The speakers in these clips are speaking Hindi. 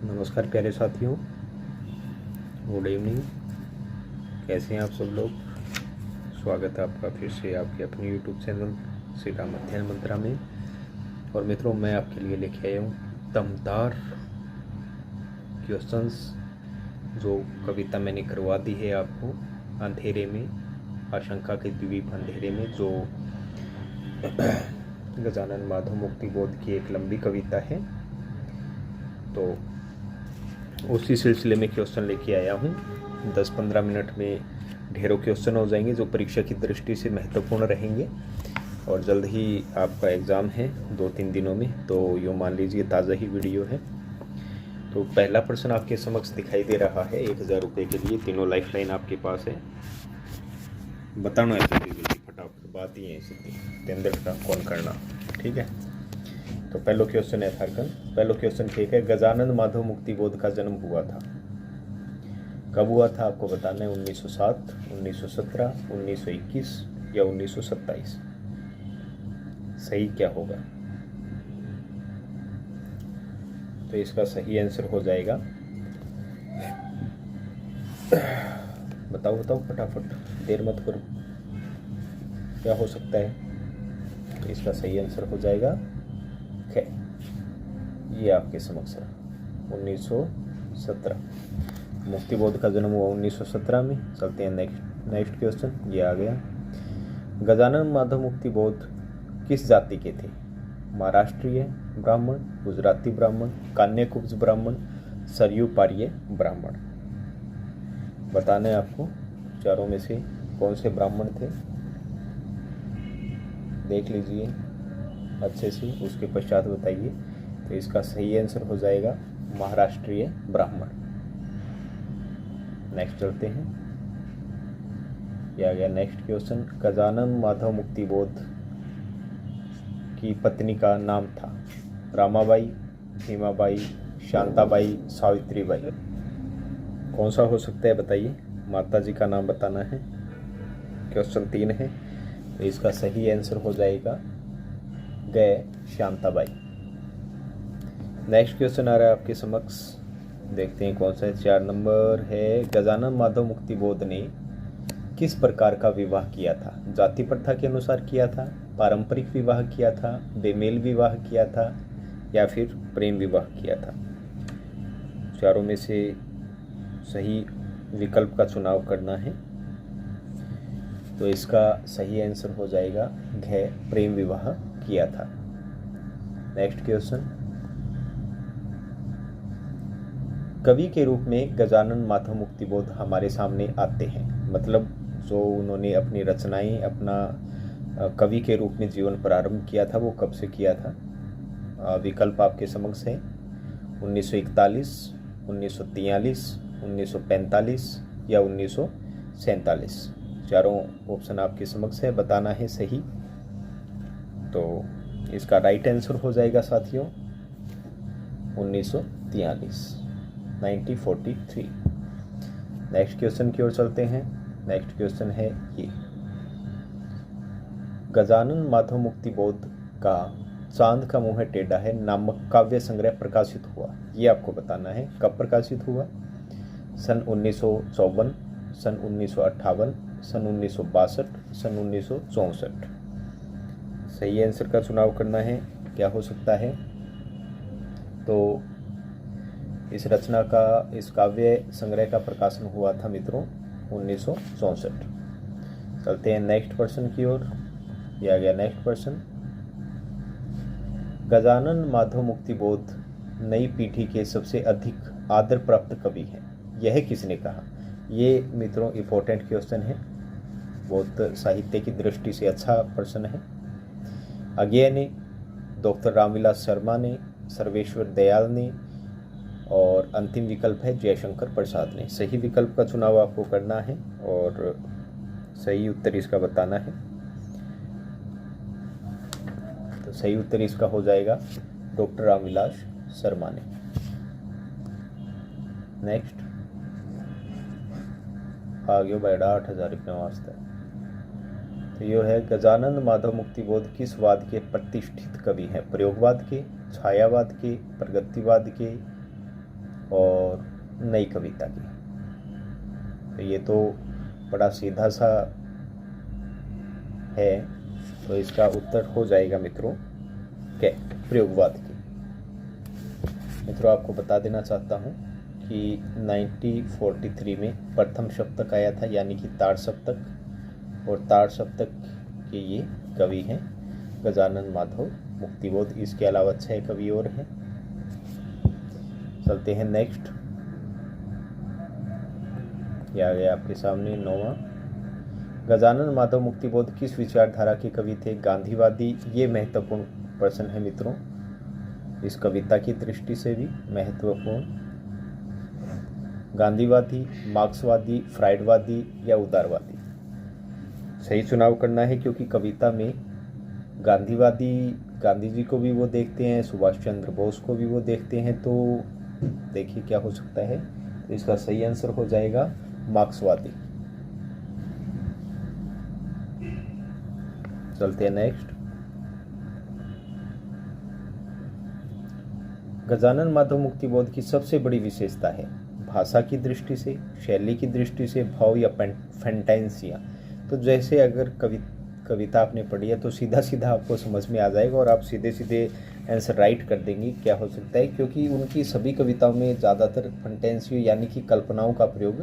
नमस्कार प्यारे साथियों, गुड इवनिंग। कैसे हैं आप सब लोग। स्वागत है आपका फिर से आपके अपने यूट्यूब चैनल श्री राम अध्ययन मंत्रा में। और मित्रों, मैं आपके लिए लेके आया हूँ दमदार क्वेश्चंस, जो कविता मैंने करवा दी है आपको अंधेरे में, आशंका के द्वीप अंधेरे में, जो गजानन माधव मुक्ति बोध की एक लंबी कविता है। तो उसी सिलसिले में क्वेश्चन लेके आया हूँ। 10-15 मिनट में ढेरों क्वेश्चन हो जाएंगे जो परीक्षा की दृष्टि से महत्वपूर्ण रहेंगे। और जल्द ही आपका एग्ज़ाम है 2-3 दिनों में, तो यूँ मान लीजिए ताज़ा ही वीडियो है। तो पहला प्रश्न आपके समक्ष दिखाई दे रहा है 1000 रुपये के लिए। तीनों लाइफ लाइन आपके पास है। बताना है जल्दी फटाफट, बात ही है सीधी, 3 का कौन करना, ठीक है। तो पहला क्वेश्चन है थारकन। पहला क्वेश्चन ठीक है, गजानन माधव मुक्ति बोध का जन्म हुआ था, कब हुआ था आपको बताना है। 1907, 1917, 1921 या 1927। सही क्या होगा? तो इसका सही आंसर हो जाएगा, बताओ फटाफट, देर मत करो, क्या हो सकता है। तो इसका सही आंसर हो जाएगा ये आपके समक्ष है 1917। मुक्ति बोध का जन्म हुआ 1917 में। चलते हैं नेक्स्ट क्वेश्चन, ये आ गया। गजानन माधव मुक्ति बोध किस जाति के थे? महाराष्ट्रीय ब्राह्मण, गुजराती ब्राह्मण, कान्यकुब्ज ब्राह्मण, सरयू पार्य ब्राह्मण। बताना है आपको चारों में से कौन से ब्राह्मण थे। देख लीजिए अच्छे से, उसके पश्चात बताइए। तो इसका सही आंसर हो जाएगा महाराष्ट्रीय ब्राह्मण। नेक्स्ट चलते हैं, यह आ गया नेक्स्ट क्वेश्चन। गजानन माधव मुक्ति बोध की पत्नी का नाम था रामाबाई, भीमाबाई, शांताबाई, सावित्रीबाई। कौन सा हो सकता है बताइए। माता जी का नाम बताना है। क्वेश्चन 3 है, तो इसका सही आंसर हो जाएगा शांताबाई। नेक्स्ट क्वेश्चन आ रहा है आपके समक्ष, देखते हैं कौन सा है। 4 नंबर है, गजानन माधव मुक्ति बोध ने किस प्रकार का विवाह किया था? जाति प्रथा के अनुसार किया था, पारंपरिक विवाह किया था, बेमेल विवाह किया था, या फिर प्रेम विवाह किया था? चारों में से सही विकल्प का चुनाव करना है। तो इसका सही आंसर हो जाएगा प्रेम विवाह किया था। नेक्स्ट क्वेश्चन, कवि के रूप में गजानन माधव मुक्ति बोध हमारे सामने आते हैं, मतलब जो उन्होंने अपनी रचनाएं, अपना कवि के रूप में जीवन प्रारंभ किया था, वो कब से किया था? विकल्प आपके समक्ष है। 1941, 1943, 1945 या 1947। चारों ऑप्शन आपके समक्ष है, बताना है सही। तो इसका राइट आंसर हो जाएगा साथियों 1943, 1943। नेक्स्ट क्वेश्चन की ओर चलते हैं। नेक्स्ट क्वेश्चन है ये, गजानन माधव मुक्ति बोध का चांद का मुंह टेढ़ा है नामक काव्य संग्रह प्रकाशित हुआ, ये आपको बताना है कब प्रकाशित हुआ। सन 1954, सन 1958, सन 1962, सन 1964। सही आंसर का चुनाव करना है, क्या हो सकता है। तो इस रचना का, इस काव्य संग्रह का प्रकाशन हुआ था मित्रों 1964। चलते हैं नेक्स्ट पर्सन की ओर, यह आ गया नेक्स्ट पर्सन। गजानन माधव मुक्ति बोध नई पीढ़ी के सबसे अधिक आदर प्राप्त कवि हैं, यह किसने कहा? ये मित्रों इम्पोर्टेंट क्वेश्चन है, बहुत साहित्य की दृष्टि से अच्छा प्रश्न है। अज्ञेय ने, डॉक्टर रामविलास शर्मा ने, सर्वेश्वर दयाल ने, और अंतिम विकल्प है जयशंकर प्रसाद ने। सही विकल्प का चुनाव आपको करना है और सही उत्तर इसका बताना है। तो सही उत्तर इसका हो जाएगा डॉक्टर रामविलास शर्मा ने। नेक्स्ट आगे बैठा 8000 रुपये वास्ते। तो ये है, गजानन माधव मुक्ति बोध किस वाद के प्रतिष्ठित कवि हैं? प्रयोगवाद के, छायावाद के, प्रगतिवाद के, और नई कविता की। तो ये तो बड़ा सीधा सा है, तो इसका उत्तर हो जाएगा मित्रों क्या, प्रयोगवाद की। मित्रों आपको बता देना चाहता हूँ कि 1943 में प्रथम सप्तक आया था, यानी कि ताड़ सप्तक, और ताड़ सप्तक के ये कवि हैं गजानन माधव मुक्तिबोध। इसके अलावा 6 कवि और हैं। चलते हैं नेक्स्ट। ये आ गया आपके सामने 9वां। गजानन माधव मुक्तिबोध किस विचारधारा के कवि थे? गांधीवादी। ये महत्वपूर्ण प्रश्न है मित्रों, इस कविता की दृष्टि से भी महत्वपूर्ण। गांधीवादी, मार्क्सवादी, फ्राइडवादी या उदारवादी? सही चुनाव करना है, क्योंकि कविता में गांधीवादी, गांधी जी को भी वो देखते हैं, सुभाष चंद्र बोस को भी वो देखते हैं। तो देखिए क्या हो सकता है। तो इसका सही आंसर हो जाएगा मार्क्सवादी। चलते हैं नेक्स्ट। गजानन माधव मुक्तिबोध की सबसे बड़ी विशेषता है? भाषा की दृष्टि से, शैली की दृष्टि से, भाव या फैंटेंसिया? तो जैसे अगर कविता आपने पढ़ी है तो सीधा सीधा आपको समझ में आ जाएगा और आप सीधे सीधे आंसर राइट कर देंगे। क्या हो सकता है, क्योंकि उनकी सभी कविताओं में ज़्यादातर फैंटेंसियो यानी कि कल्पनाओं का प्रयोग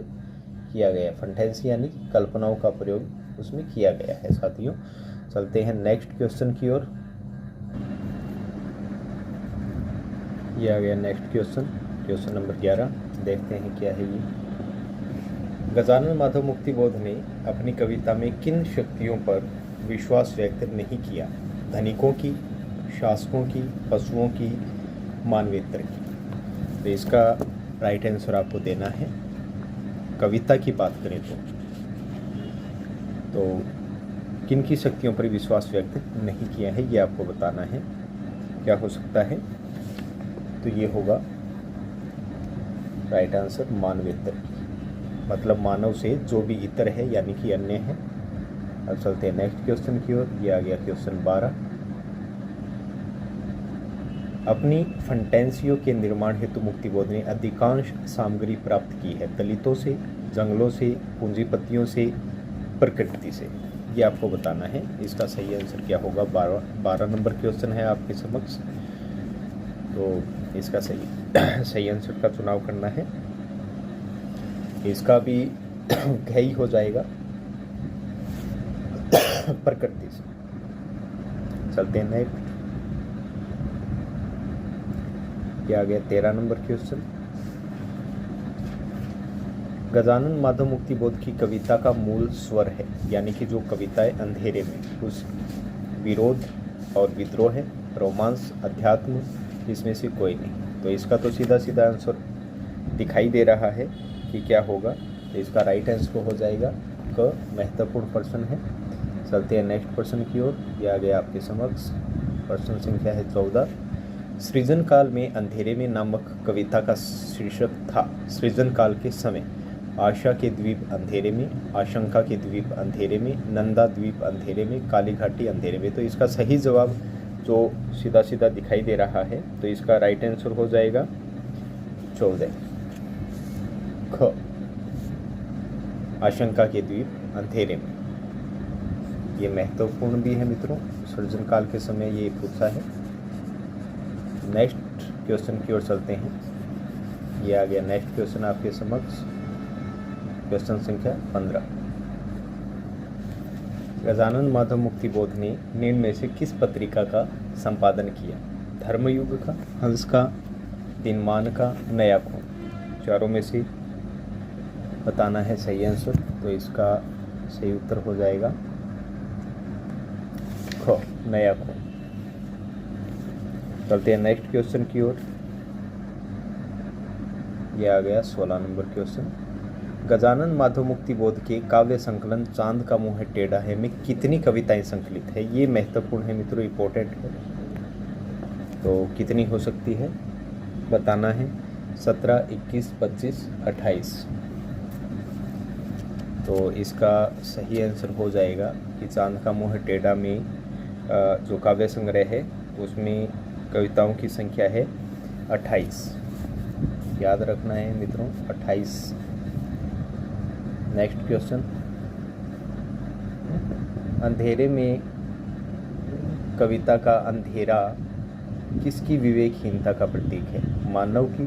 किया गया है। फैंटेंसी यानी कल्पनाओं का प्रयोग उसमें किया गया है साथियों। चलते हैं नेक्स्ट क्वेश्चन की ओर। ये आ गया नेक्स्ट क्वेश्चन, क्वेश्चन नंबर 11। देखते हैं क्या है ये। गजानन माधव मुक्तिबोध ने अपनी कविता में किन शक्तियों पर विश्वास व्यक्त नहीं किया? धनिकों की, शासकों की, पशुओं की, मानवेतर की? तो इसका राइट आंसर आपको देना है। कविता की बात करें तो किन की शक्तियों पर विश्वास व्यक्त नहीं किया है, ये आपको बताना है। क्या हो सकता है? तो ये होगा राइट आंसर मानवेतर की, मतलब मानव से जो भी इतर है यानी कि अन्य है। अब चलते हैं नेक्स्ट क्वेश्चन की ओर। ये आ गया क्वेश्चन 12। अपनी फंटेंसियो के निर्माण हेतु मुक्तिबोध ने अधिकांश सामग्री प्राप्त की है? दलितों से, जंगलों से, पूंजीपतियों से, प्रकृति से? ये आपको बताना है। इसका सही आंसर क्या होगा? 12 नंबर क्वेश्चन है आपके समक्ष। तो इसका सही आंसर का चुनाव करना है। इसका भी घई हो जाएगा प्रकृति से। चलते हैं नेक्स्ट। क्या आ गया 13 नंबर क्वेश्चन। गजानन माधव मुक्तिबोध की कविता का मूल स्वर है, यानी कि जो कविता है अंधेरे में, उस विरोध और विद्रोह है, रोमांस, अध्यात्म, इसमें से कोई नहीं। तो इसका तो सीधा सीधा आंसर दिखाई दे रहा है कि क्या होगा। तो इसका राइट आंसर हो जाएगा क। महत्वपूर्ण प्रश्न है। चलते हैं नेक्स्ट प्रश्न की ओर। यह आ गया आपके समक्ष, प्रश्न संख्या है 14। सृजन काल में अंधेरे में नामक कविता का शीर्षक था? सृजन काल के समय आशा के द्वीप अंधेरे में, आशंका के द्वीप अंधेरे में, नंदा द्वीप अंधेरे में, काली घाटी अंधेरे में? तो इसका सही जवाब जो सीधा सीधा दिखाई दे रहा है, तो इसका राइट आंसर हो जाएगा 14 ख, आशंका के द्वीप अंधेरे में। ये महत्वपूर्ण भी है मित्रों, सृजन काल के समय ये पूछा है। नेक्स्ट क्वेश्चन की ओर चलते हैं। ये आ गया नेक्स्ट क्वेश्चन आपके समक्ष, क्वेश्चन संख्या 15। गजानन माधव मुक्तिबोध ने निम्न में से किस पत्रिका का संपादन किया? धर्मयुग का, हंस का, दिनमान का, नया खून? चारों में से बताना है सही आंसर। तो इसका सही उत्तर हो जाएगा ख, नया खून। चलते हैं नेक्स्ट क्वेश्चन की ओर। यह आ गया 16 नंबर क्वेश्चन। गजानन माधव मुक्तिबोध के काव्य संकलन चांद का मुंह टेढ़ा है में कितनी कविताएं संकलित है? ये महत्वपूर्ण है मित्रों, इम्पोर्टेंट है। तो कितनी हो सकती है बताना है। 17, 21, 25, 28? तो इसका सही आंसर हो जाएगा कि चांद का मुंह टेढ़ा में जो काव्य संग्रह है उसमें कविताओं की संख्या है 28। याद रखना है मित्रों। 28। नेक्स्ट क्वेश्चन, अंधेरे में कविता का अंधेरा किसकी विवेकहीनता का प्रतीक है? मानव की,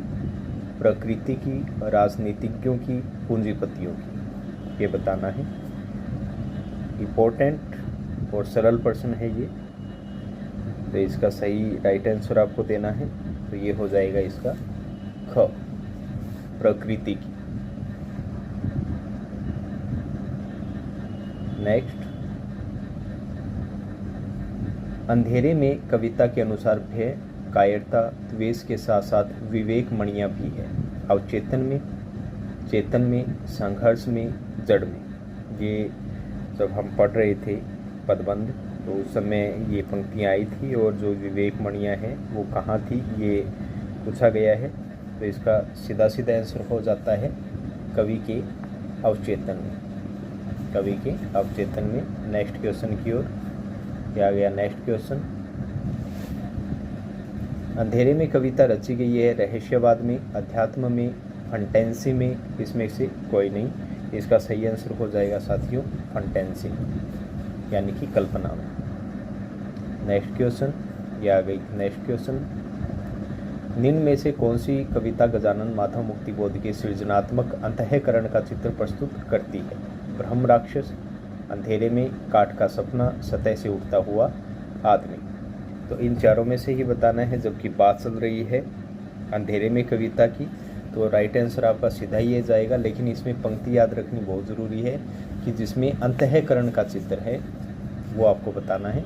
प्रकृति की, राजनीतिज्ञों की, पूंजीपतियों की? ये बताना है। इम्पोर्टेंट और सरल प्रश्न है ये, तो इसका सही राइट आंसर आपको देना है। तो ये हो जाएगा इसका ख, प्रकृति की। नेक्स्ट, अंधेरे में कविता के अनुसार भय, कायरता, द्वेष के साथ साथ विवेक मणियाँ भी है। अवचेतन में, चेतन में, संघर्ष में, जड़ में। ये जब हम पढ़ रहे थे पदबंध तो उस समय ये पंक्तियाँ आई थी, और जो विवेक मणियाँ हैं वो कहाँ थी ये पूछा गया है। तो इसका सीधा सीधा आंसर हो जाता है कवि के अवचेतन में, कवि के अवचेतन में। नेक्स्ट क्वेश्चन की ओर आ गया। नेक्स्ट क्वेश्चन, अंधेरे में कविता रची गई है रहस्यवाद में, अध्यात्म में, फंटेंसी में, इसमें से कोई नहीं। इसका सही आंसर हो जाएगा साथियों फंटेंसी में, यानी कि कल्पना में। नेक्स्ट क्वेश्चन ये आ गई। नेक्स्ट क्वेश्चन, निम्न में से कौन सी कविता गजानन माधव मुक्तिबोध के सृजनात्मक अंतःकरण का चित्र प्रस्तुत करती है? ब्रह्म राक्षस, अंधेरे में काठ का सपना, सतह से उठता हुआ आदमी। तो इन चारों में से ही बताना है। जबकि बात चल रही है अंधेरे में कविता की, तो राइट आंसर आपका सीधा ही जाएगा। लेकिन इसमें पंक्ति याद रखनी बहुत ज़रूरी है कि जिसमें अंतःकरण का चित्र है वो आपको बताना है।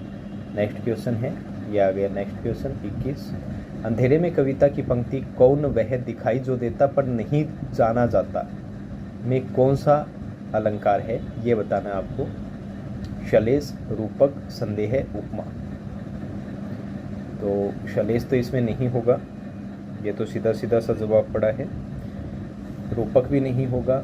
नेक्स्ट क्वेश्चन है ये आ गया। नेक्स्ट क्वेश्चन 21, अंधेरे में कविता की पंक्ति कौन वह दिखाई जो देता पर नहीं जाना जाता में कौन सा अलंकार है? ये बताना है आपको। शलेष, रूपक, संदेह, उपमा। तो शलेष तो इसमें नहीं होगा, ये तो सीधा सीधा सा जवाब पड़ा है। रूपक भी नहीं होगा,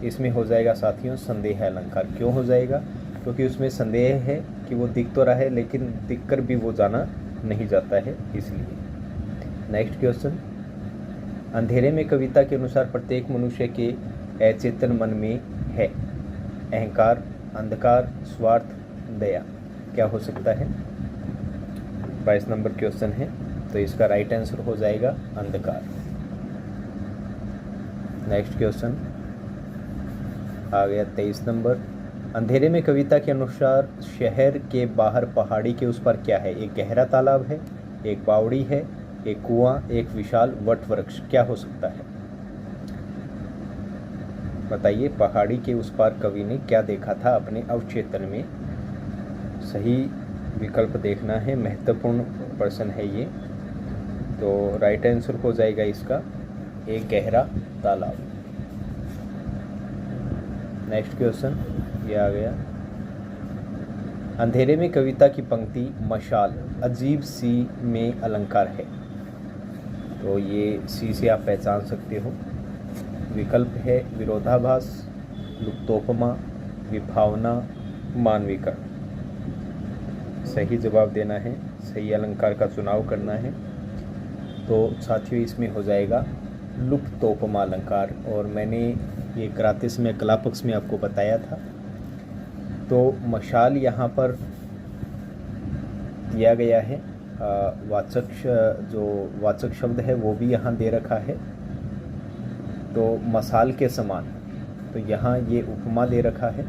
इसमें हो जाएगा साथियों संदेह अलंकार। क्यों हो जाएगा? क्योंकि उसमें संदेह है कि वो दिख तो रहा है लेकिन दिखकर भी वो जाना नहीं जाता है, इसलिए। नेक्स्ट क्वेश्चन, अंधेरे में कविता के अनुसार प्रत्येक मनुष्य के अचेतन मन में है अहंकार, अंधकार, स्वार्थ, दया। क्या हो सकता है? 22 नंबर क्वेश्चन है, तो इसका राइट आंसर हो जाएगा अंधकार। नेक्स्ट क्वेश्चन आ गया 23 नंबर, अंधेरे में कविता के अनुसार शहर के बाहर पहाड़ी के उस पर क्या है? एक गहरा तालाब है, एक बावड़ी है, एक कुआं, एक विशाल वट वृक्ष। क्या हो सकता है? बताइए। पहाड़ी के उस पार कवि ने क्या देखा था अपने अवचेतन में? सही विकल्प देखना है, महत्वपूर्ण प्रश्न है ये। तो राइट आंसर हो जाएगा इसका एक गहरा तालाब। नेक्स्ट क्वेश्चन ये आ गया, अंधेरे में कविता की पंक्ति मशाल अजीब सी में अलंकार है। तो ये सी से आप पहचान सकते हो। विकल्प है विरोधाभास, लुप्तोपमा, विभावना, मानवीकरण। सही जवाब देना है, सही अलंकार का चुनाव करना है। तो साथियों इसमें हो जाएगा लुप्तोपमा अलंकार, और मैंने ये कराते समय कला पक्ष में आपको बताया था। तो मशाल यहाँ पर दिया गया है, वाचक जो वाचक शब्द है वो भी यहाँ दे रखा है। तो मसाल के समान, तो यहाँ ये उपमा दे रखा है।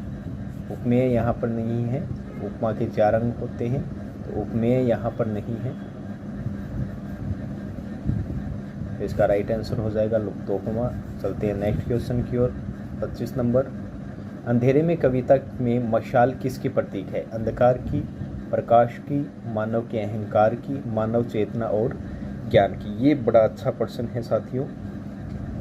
उपमेय यहाँ पर नहीं है, उपमा के 4 अंग होते हैं, तो उपमेय यहाँ पर नहीं है। इसका राइट आंसर हो जाएगा लुप्तोपमा। चलते हैं नेक्स्ट क्वेश्चन की ओर। 25 नंबर, अंधेरे में कविता में मशाल किसकी प्रतीक है? अंधकार की, प्रकाश की, मानव के अहंकार की, मानव चेतना और ज्ञान की। ये बड़ा अच्छा प्रश्न है साथियों,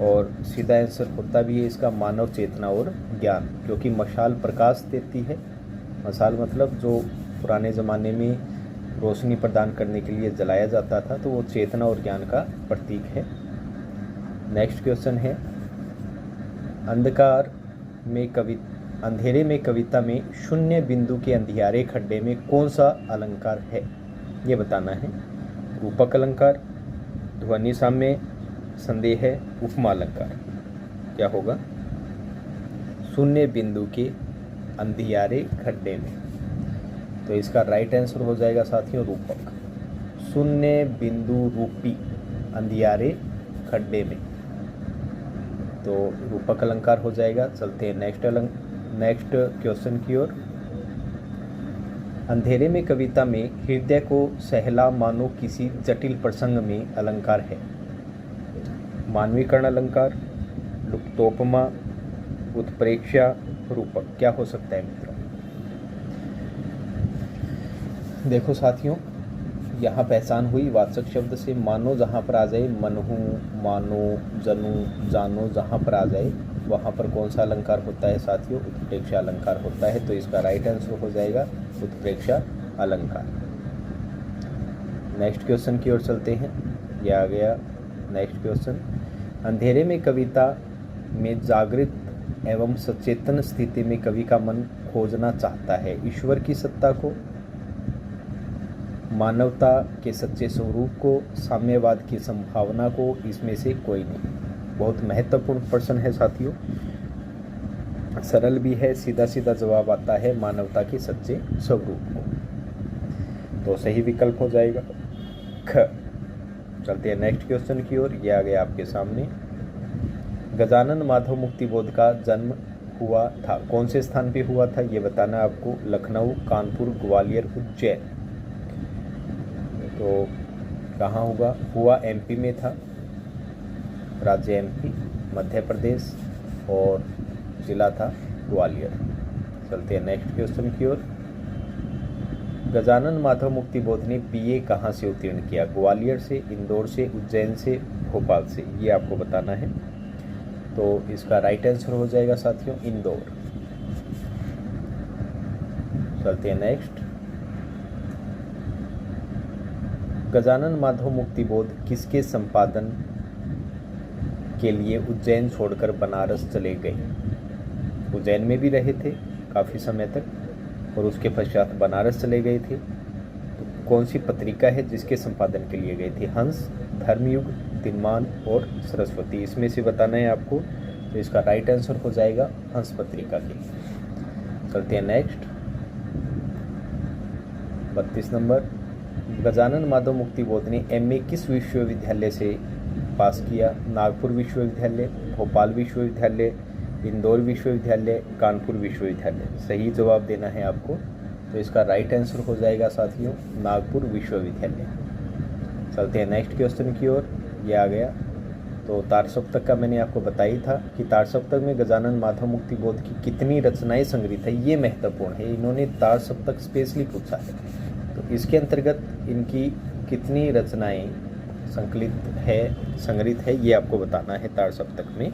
और सीधा आंसर होता भी है इसका मानव चेतना और ज्ञान, क्योंकि मशाल प्रकाश देती है। मशाल मतलब जो पुराने ज़माने में रोशनी प्रदान करने के लिए जलाया जाता था, तो वो चेतना और ज्ञान का प्रतीक है। नेक्स्ट क्वेश्चन है, अंधेरे में कविता में शून्य बिंदु के अंधियारे खड्डे में कौन सा अलंकार है? ये बताना है। रूपक अलंकार, ध्वनि साम्य, संदेह है उपमा अलंकार। क्या होगा? शून्य बिंदु के अंधियारे खड्डे में। तो इसका राइट आंसर हो जाएगा साथियों रूपक। शून्य बिंदु रूपी अंधियारे खड्डे में, तो रूपक अलंकार हो जाएगा। चलते हैं नेक्स्ट क्वेश्चन की ओर। अंधेरे में कविता में हृदय को सहला मानो किसी जटिल प्रसंग में अलंकार है। मानवीकरण अलंकार, लुप्तोपमा, उत्प्रेक्षा, रूपक। क्या हो सकता है मित्रों? देखो साथियों, यहाँ पहचान हुई वाचक शब्द से। मानो जहाँ पर आ जाए, मनहू, मानो, जनू, जानो, जहाँ पर आ जाए वहाँ पर कौन सा अलंकार होता है साथियों? उत्प्रेक्षा अलंकार होता है। तो इसका राइट आंसर हो जाएगा उत्प्रेक्षा अलंकार। नेक्स्ट क्वेश्चन की ओर चलते हैं। यह आ गया नेक्स्ट क्वेश्चन। अंधेरे में कविता में जागृत एवं सचेतन स्थिति में कवि का मन खोजना चाहता है ईश्वर की सत्ता को, मानवता के सच्चे स्वरूप को, साम्यवाद की संभावना को, इसमें से कोई नहीं। बहुत महत्वपूर्ण प्रश्न है साथियों, सरल भी है, सीधा सीधा जवाब आता है मानवता के सच्चे स्वरूप को। तो सही विकल्प हो जाएगा ख। चलते हैं नेक्स्ट क्वेश्चन की ओर। यह आ गया आपके सामने। गजानन माधव मुक्तिबोध का जन्म हुआ था, कौन से स्थान पे हुआ था ये बताना आपको। लखनऊ, कानपुर, ग्वालियर, उज्जैन। तो कहाँ हुआ एमपी में था, राज्य एमपी, मध्य प्रदेश, और जिला था ग्वालियर। चलते हैं नेक्स्ट क्वेश्चन की ओर। गजानन माधव मुक्तिबोध ने बीए कहाँ से उत्तीर्ण किया? ग्वालियर से, इंदौर से, उज्जैन से, भोपाल से। ये आपको बताना है। तो इसका राइट आंसर हो जाएगा साथियों इंदौर। चलते हैं नेक्स्ट। गजानन माधव मुक्तिबोध किसके संपादन के लिए उज्जैन छोड़कर बनारस चले गए? उज्जैन में भी रहे थे काफ़ी समय तक और उसके पश्चात बनारस चले गए थे। तो कौन सी पत्रिका है जिसके संपादन के लिए गए थे? हंस, धर्मयुग, दिनमान और सरस्वती। इसमें से बताना है आपको। तो इसका राइट आंसर हो जाएगा हंस पत्रिका के। चलते हैं नेक्स्ट 32 नंबर। गजानन माधव मुक्तिबोध ने एमए किस विश्वविद्यालय से पास किया? नागपुर विश्वविद्यालय, भोपाल विश्वविद्यालय, इंदौर विश्वविद्यालय, कानपुर विश्वविद्यालय। सही जवाब देना है आपको। तो इसका राइट आंसर हो जाएगा साथियों नागपुर विश्वविद्यालय। चलते हैं नेक्स्ट क्वेश्चन की ओर। यह आ गया। तो तार सप्तक का मैंने आपको बताई था कि तार सप्तक में गजानन माधव मुक्तिबोध की कितनी रचनाएं संग्रहित है, ये महत्वपूर्ण है। इन्होंने तार सप्तक स्पेशली पूछा है। तो इसके अंतर्गत इनकी कितनी रचनाएं संग्रहित है ये आपको बताना है तार सप्तक में।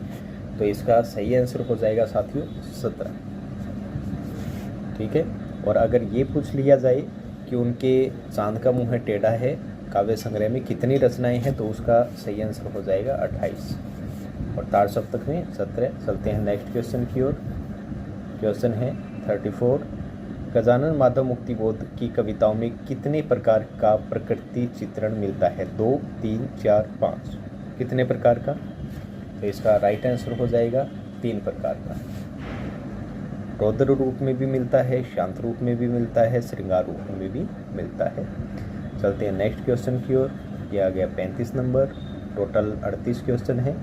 तो इसका सही आंसर हो जाएगा साथियों 17। ठीक है। और अगर ये पूछ लिया जाए कि उनके चांद का मुँह टेढ़ा है काव्य संग्रह में कितनी रचनाएं हैं, तो उसका सही आंसर हो जाएगा 28 और तार सप्तक में 17। चलते हैं नेक्स्ट क्वेश्चन की ओर। क्वेश्चन है 34। गजानन माधव मुक्तिबोध की कविताओं में कितने प्रकार का प्रकृति चित्रण मिलता है? 2, 3, 4, 5। कितने प्रकार का? तो इसका राइट आंसर हो जाएगा 3 प्रकार का। रौद्र रूप में भी मिलता है, शांत रूप में भी मिलता है, श्रृंगार रूप में भी मिलता है। चलते हैं नेक्स्ट क्वेश्चन की ओर। यह आ गया 35 नंबर। टोटल 38 क्वेश्चन है।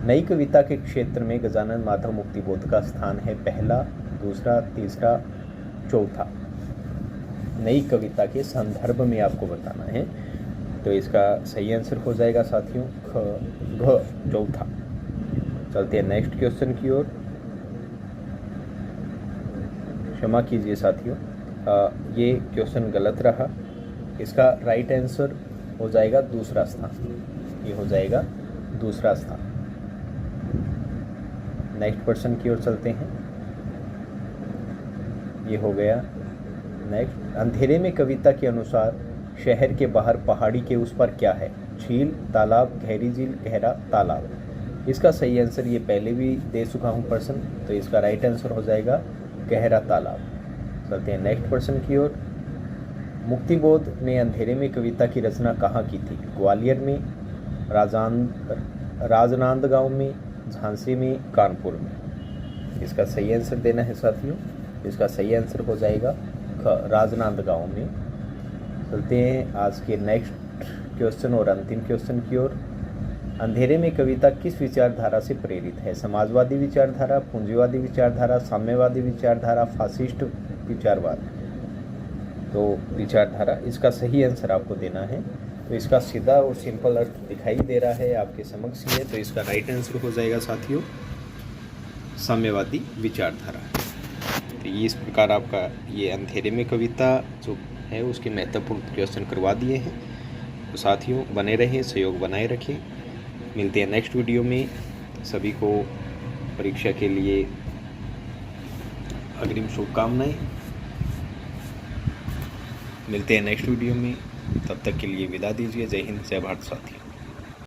नई कविता के क्षेत्र में गजानन माधव मुक्तिबोध का स्थान है पहला, दूसरा, तीसरा, चौथा। नई कविता के संदर्भ में आपको बताना है। तो इसका सही आंसर हो जाएगा साथियों घ, चौथा। चलते हैं नेक्स्ट क्वेश्चन की ओर। क्षमा कीजिए साथियों, ये क्वेश्चन गलत रहा। इसका राइट आंसर हो जाएगा दूसरा स्थान। ये हो जाएगा दूसरा स्थान। नेक्स्ट क्वेश्चन की ओर चलते हैं। ये हो गया नेक्स्ट। अंधेरे में कविता के अनुसार शहर के बाहर पहाड़ी के उस पर क्या है? झील, तालाब, गहरी झील, गहरा तालाब। इसका सही आंसर ये पहले भी दे चुका हूँ प्रश्न। तो इसका राइट आंसर हो जाएगा गहरा तालाब। चलते हैं नेक्स्ट प्रश्न की ओर। मुक्तिबोध ने अंधेरे में कविता की रचना कहाँ की थी? ग्वालियर में, राजनांदगांव में, झांसी में, कानपुर में। इसका सही आंसर देना है साथियों। इसका सही आंसर हो जाएगा ख, राजनांदगांव में। चलते हैं आज के नेक्स्ट क्वेश्चन और अंतिम क्वेश्चन की ओर। अंधेरे में कविता किस विचारधारा से प्रेरित है? समाजवादी विचारधारा, पूंजीवादी विचारधारा, साम्यवादी विचारधारा, फासिस्ट विचारवाद। तो विचारधारा, इसका सही आंसर आपको देना है। तो इसका सीधा और सिंपल अर्थ दिखाई दे रहा है आपके समक्ष ही है। तो इसका राइट आंसर हो जाएगा साथियों साम्यवादी विचारधारा। तो ये इस प्रकार आपका ये अंधेरे में कविता जो है उसके महत्वपूर्ण क्वेश्चन करवा दिए हैं। तो साथियों बने रहें, सहयोग बनाए रखें। मिलते हैं नेक्स्ट वीडियो में। सभी को परीक्षा के लिए अग्रिम शुभकामनाएं। मिलते हैं नेक्स्ट वीडियो में, तब तक के लिए विदा दीजिए। जय हिंद, जय भारत साथियों।